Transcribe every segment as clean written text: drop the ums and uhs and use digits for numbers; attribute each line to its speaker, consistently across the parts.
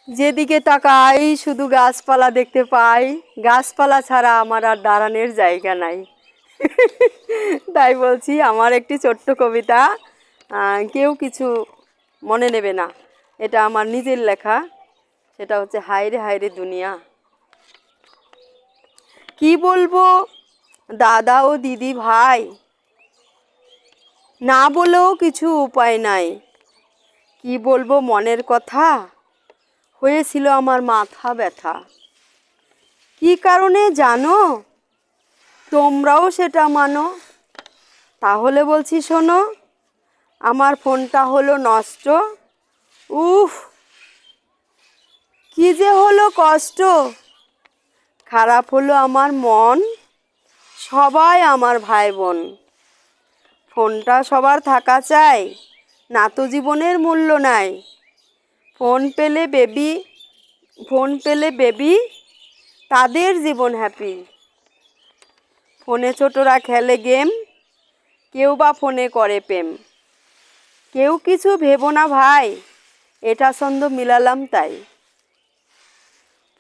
Speaker 1: যেদিকে তাকাই শুধু গাছপালা দেখতে পাই, গাছপালা ছাড়া আমার আর দাঁড়ানোর জায়গা নাই। তাই বলছি আমার একটি ছোট্ট কবিতা, কেউ কিছু মনে নেবে না, এটা আমার নিজের লেখা। সেটা হচ্ছে হায়রে হায়রে দুনিয়া। কি বলবো দাদা ও দিদি ভাই, না বলেও কিছু উপায় নাই। কি বলবো মনের কথা, হয়েছিল আমার মাথা ব্যথা। কি কারণে জানো, তোমরাও সেটা মানো। তাহলে বলছি শোনো, আমার ফোনটা হলো নষ্ট। উফ, কি যে হলো কষ্ট। খারাপ হলো আমার মন, সবাই আমার ভাই বোন। ফোনটা সবার থাকা চাই, না তো জীবনের মূল্য নাই। ফোন পেলে বেবি তাদের জীবন হ্যাপি। ফোনে ছোটরা খেলে গেম, কেউ বা ফোনে করে প্রেম। কেউ কিছু ভেবো না ভাই, এটা ছন্দ মিলালাম তাই।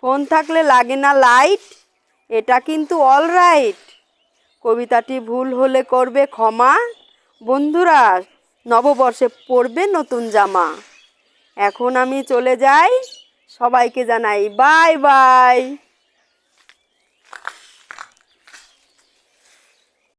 Speaker 1: ফোন থাকলে লাগে না লাইট, এটা কিন্তু অলরাইট। কবিতাটি ভুল হলে করবে ক্ষমা। বন্ধুরা, নববর্ষে পরবে নতুন জামা। এখন আমি চলে যাই, সবাইকে জানাই বাই বাই।